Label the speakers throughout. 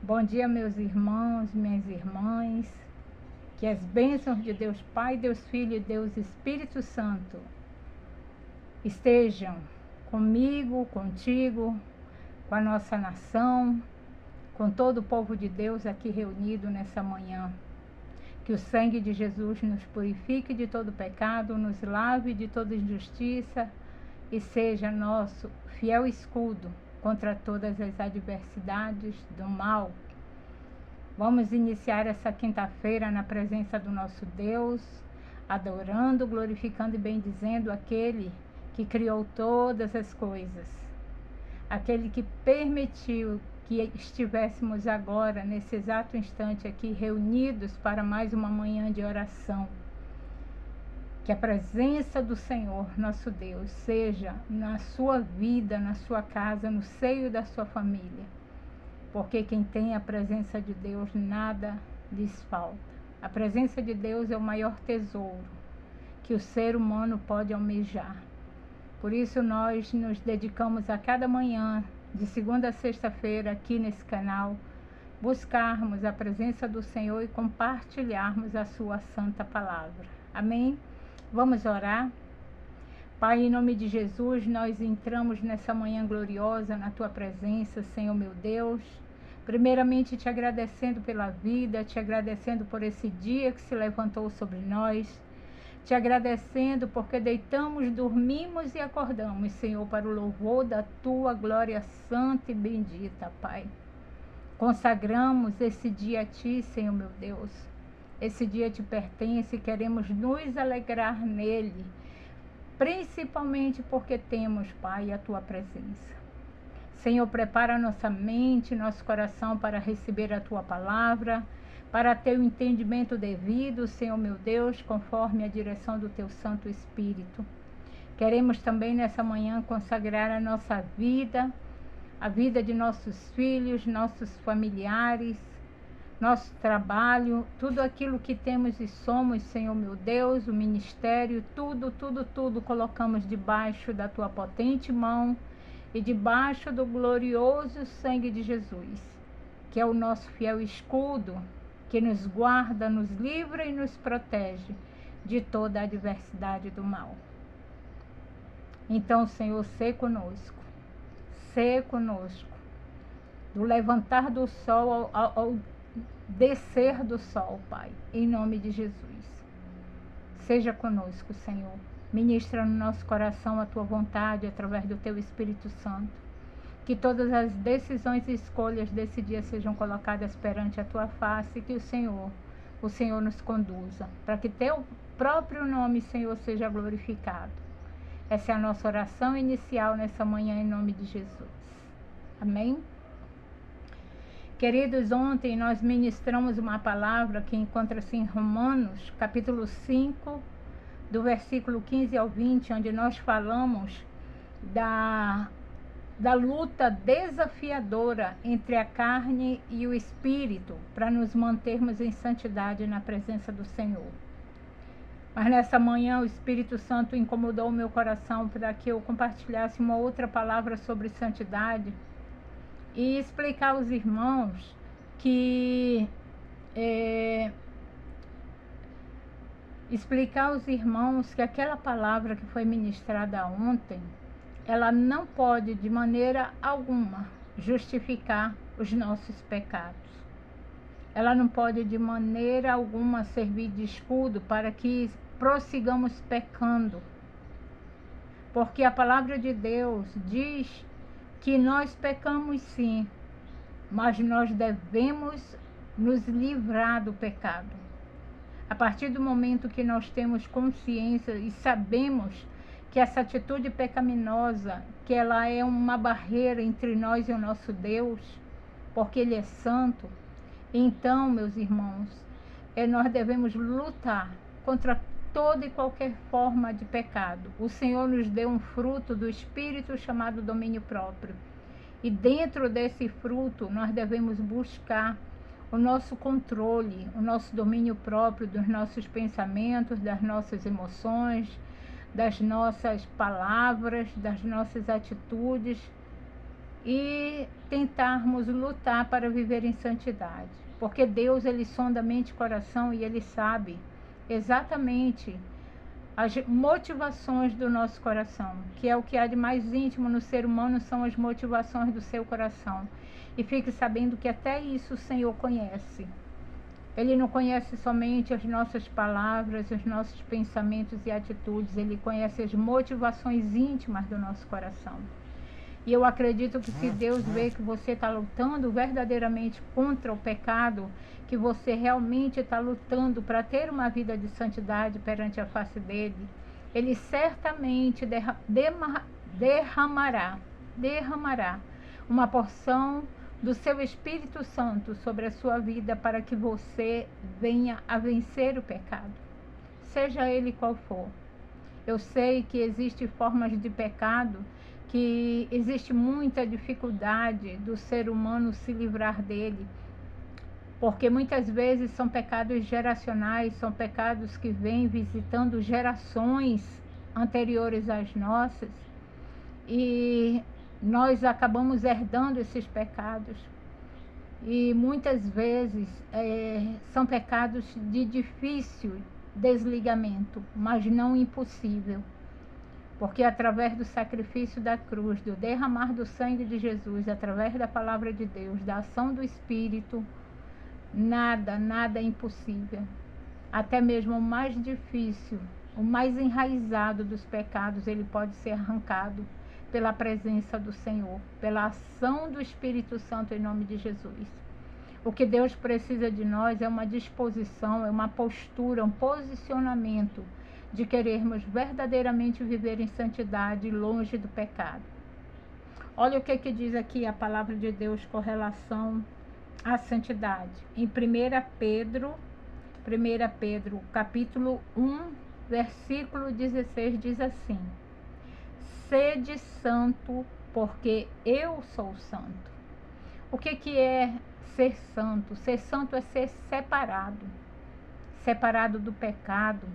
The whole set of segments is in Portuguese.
Speaker 1: Bom dia, meus irmãos, minhas irmãs. Que as bênçãos de Deus Pai, Deus Filho e Deus Espírito Santo estejam comigo, contigo, com a nossa nação, com todo o povo de Deus aqui reunido nessa manhã. Que o sangue de Jesus nos purifique de todo pecado, nos lave de toda injustiça e seja nosso fiel escudo contra todas as adversidades do mal. Vamos iniciar essa quinta-feira na presença do nosso Deus, adorando, glorificando e bendizendo aquele que criou todas as coisas, aquele que permitiu que estivéssemos agora, nesse exato instante aqui, reunidos para mais uma manhã de oração. Que a presença do Senhor, nosso Deus, seja na sua vida, na sua casa, no seio da sua família. Porque quem tem a presença de Deus, nada lhes falta. A presença de Deus é o maior tesouro que o ser humano pode almejar. Por isso nós nos dedicamos a cada manhã, de segunda a sexta-feira, aqui nesse canal, buscarmos a presença do Senhor e compartilharmos a sua santa palavra. Amém? Vamos orar? Pai, em nome de Jesus, nós entramos nessa manhã gloriosa na Tua presença, Senhor meu Deus. Primeiramente te agradecendo pela vida, te agradecendo por esse dia que se levantou sobre nós, te agradecendo porque deitamos, dormimos e acordamos, Senhor, para o louvor da Tua glória santa e bendita, Pai. Consagramos esse dia a Ti, Senhor meu Deus. Esse dia te pertence e queremos nos alegrar nele, principalmente porque temos, Pai, a Tua presença. Senhor, prepara nossa mente, nosso coração para receber a Tua palavra, para ter o entendimento devido, Senhor meu Deus, conforme a direção do Teu Santo Espírito. Queremos também nessa manhã consagrar a nossa vida, a vida de nossos filhos, nossos familiares, nosso trabalho, tudo aquilo que temos e somos, Senhor meu Deus, o ministério, tudo colocamos debaixo da Tua potente mão e debaixo do glorioso sangue de Jesus, que é o nosso fiel escudo, que nos guarda, nos livra e nos protege de toda a adversidade do mal. Então, Senhor, sê conosco, do levantar do sol ao descer do sol, Pai, em nome de Jesus. Seja conosco, Senhor. Ministra no nosso coração a Tua vontade através do Teu Espírito Santo. Que todas as decisões e escolhas desse dia sejam colocadas perante a Tua face e que o Senhor nos conduza, para que Teu próprio nome, Senhor, seja glorificado. Essa é a nossa oração inicial nessa manhã em nome de Jesus. Amém? Queridos, ontem nós ministramos uma palavra que encontra-se em Romanos, capítulo 5, do versículo 15 ao 20, onde nós falamos da luta desafiadora entre a carne e o espírito, para nos mantermos em santidade na presença do Senhor. Mas nessa manhã o Espírito Santo incomodou o meu coração para que eu compartilhasse uma outra palavra sobre santidade, e explicar aos irmãos que aquela palavra que foi ministrada ontem, ela não pode de maneira alguma justificar os nossos pecados. Ela não pode de maneira alguma servir de escudo para que prossigamos pecando. Porque a palavra de Deus diz que nós pecamos sim, mas nós devemos nos livrar do pecado. A partir do momento que nós temos consciência e sabemos que essa atitude pecaminosa, que ela é uma barreira entre nós e o nosso Deus, porque Ele é santo, então, meus irmãos, nós devemos lutar contra toda e qualquer forma de pecado. O Senhor nos deu um fruto do Espírito chamado domínio próprio. E dentro desse fruto nós devemos buscar o nosso controle, o nosso domínio próprio dos nossos pensamentos, das nossas emoções, das nossas palavras, das nossas atitudes, e tentarmos lutar para viver em santidade. Porque Deus, Ele sonda mente e coração e Ele sabe exatamente as motivações do nosso coração, que é o que há de mais íntimo no ser humano, são as motivações do seu coração. E fique sabendo que até isso o Senhor conhece. Ele não conhece somente as nossas palavras, os nossos pensamentos e atitudes, Ele conhece as motivações íntimas do nosso coração. E eu acredito que se Deus vê que você está lutando verdadeiramente contra o pecado, que você realmente está lutando para ter uma vida de santidade perante a face dele, Ele certamente derramará uma porção do seu Espírito Santo sobre a sua vida para que você venha a vencer o pecado, seja ele qual for. Eu sei que existem formas de pecado, que existe muita dificuldade do ser humano se livrar dele, porque muitas vezes são pecados geracionais, são pecados que vêm visitando gerações anteriores às nossas, e nós acabamos herdando esses pecados. E muitas vezes são pecados de difícil desligamento, mas não impossível. Porque através do sacrifício da cruz, do derramar do sangue de Jesus, através da palavra de Deus, da ação do Espírito, nada é impossível. Até mesmo o mais difícil, o mais enraizado dos pecados, ele pode ser arrancado pela presença do Senhor, pela ação do Espírito Santo em nome de Jesus. O que Deus precisa de nós é uma disposição, é uma postura, um posicionamento de querermos verdadeiramente viver em santidade, longe do pecado. Olha o que diz aqui a palavra de Deus com relação à santidade. Em 1 Pedro, capítulo 1, versículo 16, diz assim: sede santo, porque eu sou santo. O que é ser santo? Ser santo é ser separado do pecado,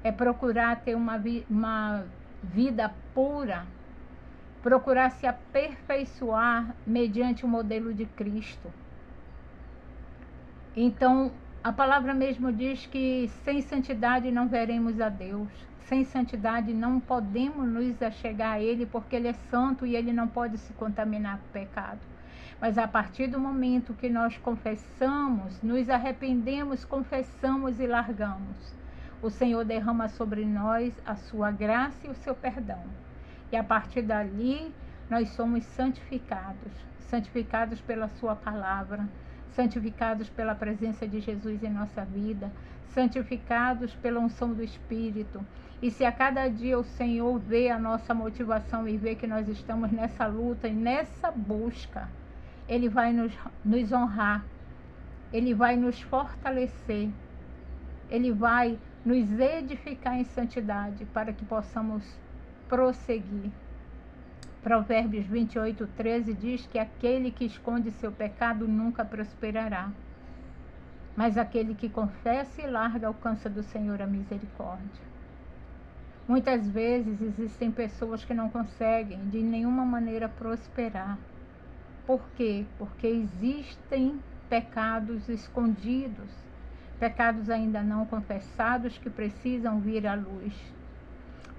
Speaker 1: é procurar ter uma vida pura, procurar se aperfeiçoar mediante o modelo de Cristo. Então, a palavra mesmo diz que sem santidade não veremos a Deus. Sem santidade não podemos nos achegar a Ele, porque Ele é santo e Ele não pode se contaminar com o pecado. Mas a partir do momento que nós confessamos, nos arrependemos, confessamos e largamos, o Senhor derrama sobre nós a sua graça e o seu perdão. E a partir dali, nós somos santificados pela sua palavra, santificados pela presença de Jesus em nossa vida, santificados pela unção do Espírito. E se a cada dia o Senhor vê a nossa motivação e vê que nós estamos nessa luta e nessa busca, Ele vai nos honrar, Ele vai nos fortalecer, Ele vai nos edificar em santidade para que possamos prosseguir. Provérbios 28:13 diz que aquele que esconde seu pecado nunca prosperará, mas aquele que confessa e larga alcança do Senhor a misericórdia. Muitas vezes existem pessoas que não conseguem de nenhuma maneira prosperar. Por quê? Porque existem pecados escondidos, pecados ainda não confessados que precisam vir à luz.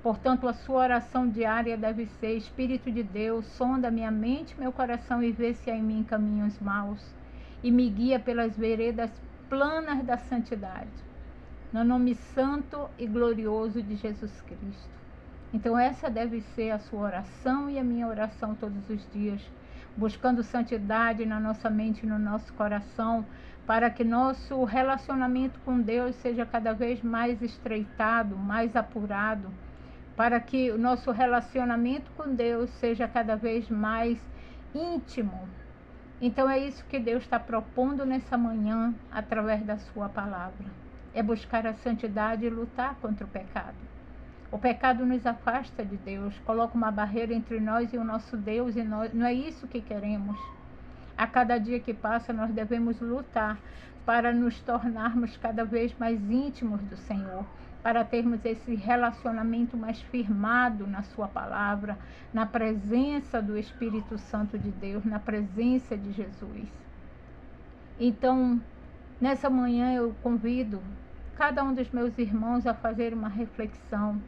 Speaker 1: Portanto, a sua oração diária deve ser: Espírito de Deus, sonda minha mente, meu coração e vê se há em mim caminhos maus e me guia pelas veredas planas da santidade, no nome santo e glorioso de Jesus Cristo. Então essa deve ser a sua oração e a minha oração todos os dias, buscando santidade na nossa mente e no nosso coração, para que nosso relacionamento com Deus seja cada vez mais estreitado, mais apurado, para que o nosso relacionamento com Deus seja cada vez mais íntimo. Então é isso que Deus está propondo nessa manhã, através da sua palavra. É buscar a santidade e lutar contra o pecado. O pecado nos afasta de Deus, coloca uma barreira entre nós e o nosso Deus, e nós, não é isso que queremos. A cada dia que passa, nós devemos lutar para nos tornarmos cada vez mais íntimos do Senhor, para termos esse relacionamento mais firmado na sua palavra, na presença do Espírito Santo de Deus, na presença de Jesus. Então, nessa manhã eu convido cada um dos meus irmãos a fazer uma reflexão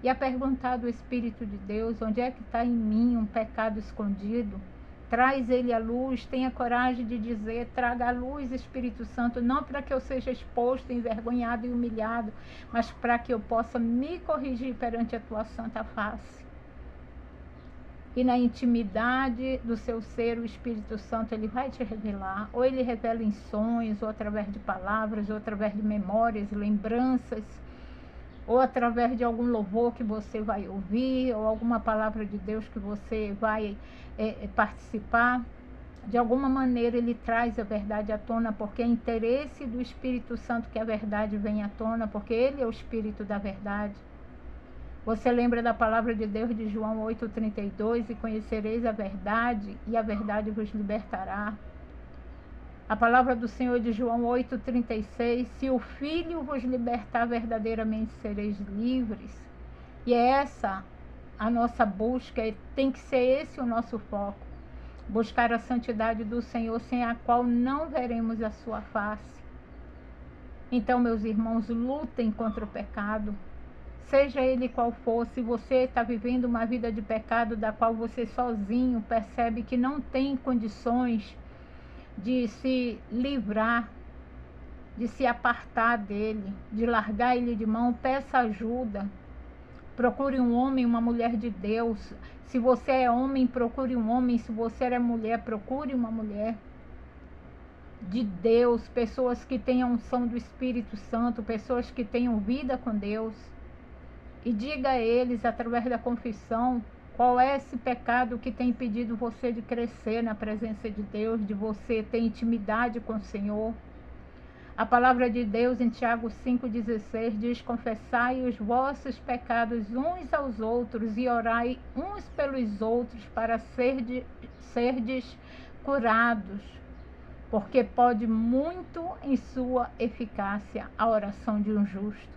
Speaker 1: e a perguntar do Espírito de Deus, onde é que está em mim um pecado escondido? Traz ele à luz, tenha coragem de dizer, traga à luz, Espírito Santo, não para que eu seja exposto, envergonhado e humilhado, mas para que eu possa me corrigir perante a tua santa face. E na intimidade do seu ser, o Espírito Santo, ele vai te revelar, ou ele revela em sonhos, ou através de palavras, ou através de memórias, lembranças, ou através de algum louvor que você vai ouvir, ou alguma palavra de Deus que você vai participar. De alguma maneira ele traz a verdade à tona, porque é interesse do Espírito Santo que a verdade venha à tona, porque ele é o Espírito da verdade. Você lembra da palavra de Deus de João 8,32, e conhecereis a verdade, e a verdade vos libertará. A palavra do Senhor de João 8,36, se o Filho vos libertar, verdadeiramente sereis livres. E é essa a nossa busca, tem que ser esse o nosso foco. Buscar a santidade do Senhor, sem a qual não veremos a sua face. Então, meus irmãos, lutem contra o pecado, seja ele qual for. Se você está vivendo uma vida de pecado da qual você sozinho percebe que não tem condições de se livrar, de se apartar dele, de largar ele de mão, peça ajuda. Procure um homem, uma mulher de Deus. Se você é homem, procure um homem. Se você é mulher, procure uma mulher de Deus. Pessoas que tenham unção do Espírito Santo, pessoas que tenham vida com Deus. E diga a eles, através da confissão, qual é esse pecado que tem impedido você de crescer na presença de Deus, de você ter intimidade com o Senhor. A palavra de Deus em Tiago 5,16 diz: confessai os vossos pecados uns aos outros e orai uns pelos outros para serdes curados, porque pode muito em sua eficácia a oração de um justo.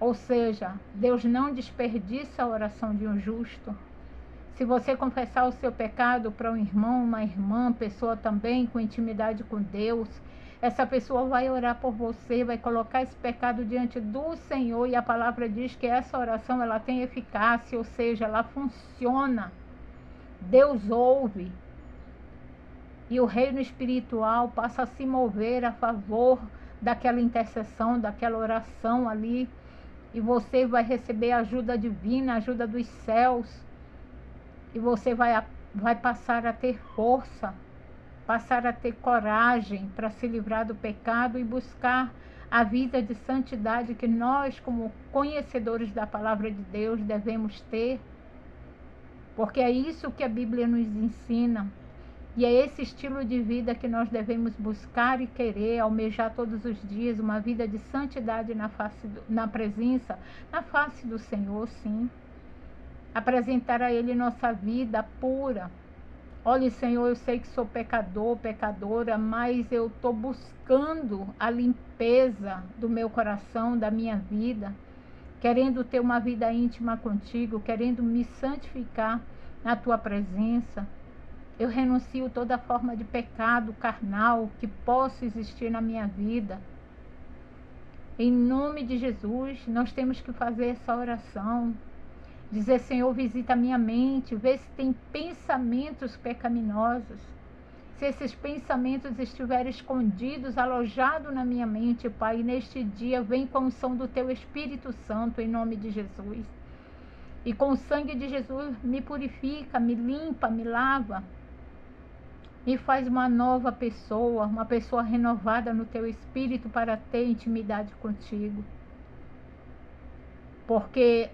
Speaker 1: Ou seja, Deus não desperdiça a oração de um justo. Se você confessar o seu pecado para um irmão, uma irmã, pessoa também com intimidade com Deus, essa pessoa vai orar por você, vai colocar esse pecado diante do Senhor, e a palavra diz que essa oração ela tem eficácia, ou seja, ela funciona. Deus ouve. E o reino espiritual passa a se mover a favor daquela intercessão, daquela oração ali. E você vai receber a ajuda divina, a ajuda dos céus. E você vai passar a ter força, passar a ter coragem para se livrar do pecado e buscar a vida de santidade que nós, como conhecedores da palavra de Deus, devemos ter. Porque é isso que a Bíblia nos ensina. E é esse estilo de vida que nós devemos buscar e querer, almejar todos os dias, uma vida de santidade na presença, na face do Senhor, sim. Apresentar a Ele nossa vida pura. Olha, Senhor, eu sei que sou pecador, pecadora, mas eu estou buscando a limpeza do meu coração, da minha vida, querendo ter uma vida íntima contigo, querendo me santificar na tua presença. Eu renuncio toda forma de pecado carnal que possa existir na minha vida. Em nome de Jesus, nós temos que fazer essa oração. Dizer: Senhor, visita a minha mente, vê se tem pensamentos pecaminosos. Se esses pensamentos estiverem escondidos, alojados na minha mente, Pai, neste dia vem com a unção do Teu Espírito Santo, em nome de Jesus. E com o sangue de Jesus me purifica, me limpa, me lava. Me faz uma nova pessoa, uma pessoa renovada no Teu Espírito para ter intimidade contigo. Porque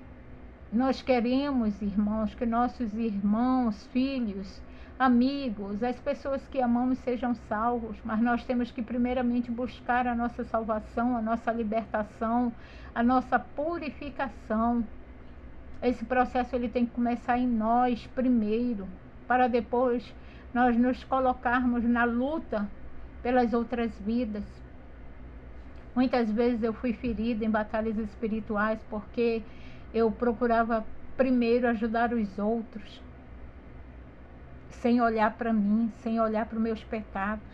Speaker 1: nós queremos, irmãos, que nossos irmãos, filhos, amigos, as pessoas que amamos sejam salvos, mas nós temos que primeiramente buscar a nossa salvação, a nossa libertação, a nossa purificação. Esse processo ele tem que começar em nós primeiro, para depois nós nos colocarmos na luta pelas outras vidas. Muitas vezes eu fui ferida em batalhas espirituais porque eu procurava primeiro ajudar os outros, sem olhar para mim, sem olhar para os meus pecados.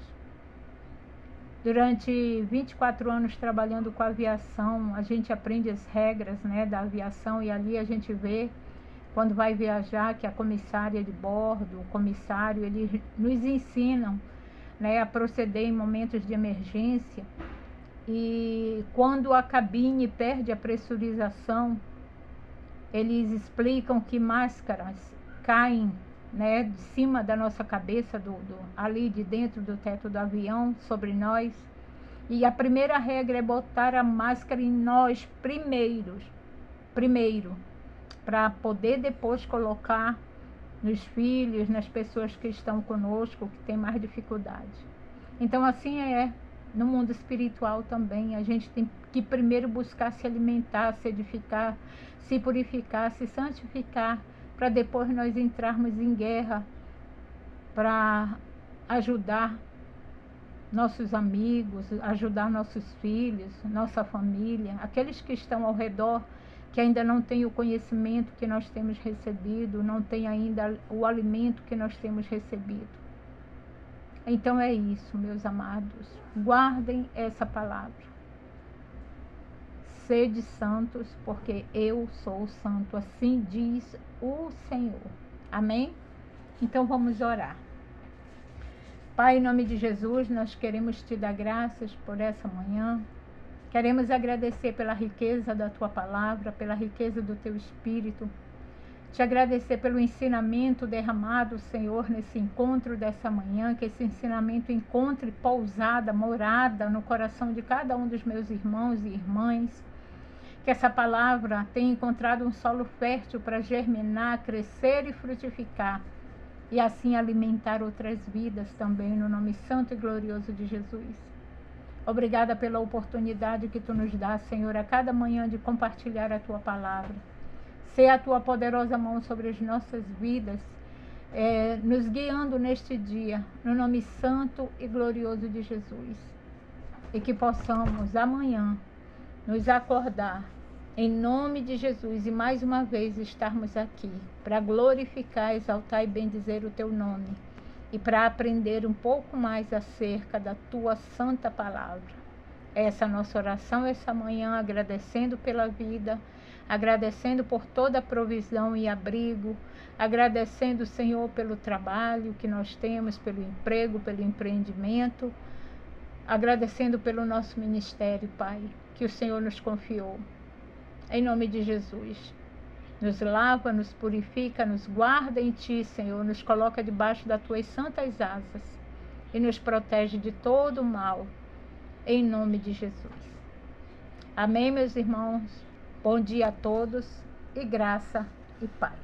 Speaker 1: Durante 24 anos trabalhando com aviação, a gente aprende as regras, né, da aviação, e ali a gente vê, quando vai viajar, que a comissária de bordo, o comissário, eles nos ensinam, né, a proceder em momentos de emergência. E quando a cabine perde a pressurização, eles explicam que máscaras caem, né, de cima da nossa cabeça, ali de dentro do teto do avião, sobre nós. E a primeira regra é botar a máscara em nós primeiro, para poder depois colocar nos filhos, nas pessoas que estão conosco, que têm mais dificuldade. Então assim é no mundo espiritual também. A gente tem que primeiro buscar se alimentar, se edificar, se purificar, se santificar, para depois nós entrarmos em guerra para ajudar nossos amigos, ajudar nossos filhos, nossa família, aqueles que estão ao redor, que ainda não têm o conhecimento que nós temos recebido, não têm ainda o alimento que nós temos recebido. Então é isso, meus amados. Guardem essa palavra. Sede santos, porque eu sou santo, assim diz o Senhor. Amém? Então vamos orar. Pai, em nome de Jesus, nós queremos te dar graças por essa manhã. Queremos agradecer pela riqueza da tua palavra, pela riqueza do teu Espírito. Te agradecer pelo ensinamento derramado, Senhor, nesse encontro dessa manhã. Que esse ensinamento encontre pousada, morada no coração de cada um dos meus irmãos e irmãs. Que essa palavra tenha encontrado um solo fértil para germinar, crescer e frutificar. E assim alimentar outras vidas também, no nome santo e glorioso de Jesus. Obrigada pela oportunidade que tu nos dá, Senhor, a cada manhã de compartilhar a tua palavra. Ser a tua poderosa mão sobre as nossas vidas, nos guiando neste dia, no nome santo e glorioso de Jesus. E que possamos amanhã nos acordar em nome de Jesus e mais uma vez estarmos aqui para glorificar, exaltar e bendizer o teu nome e para aprender um pouco mais acerca da tua santa palavra. Essa é a nossa oração essa manhã, agradecendo pela vida, agradecendo por toda a provisão e abrigo, agradecendo, Senhor, pelo trabalho que nós temos, pelo emprego, pelo empreendimento, agradecendo pelo nosso ministério, Pai, que o Senhor nos confiou. Em nome de Jesus, nos lava, nos purifica, nos guarda em Ti, Senhor, nos coloca debaixo das Tuas santas asas e nos protege de todo o mal, em nome de Jesus. Amém, meus irmãos? Bom dia a todos e graça e paz.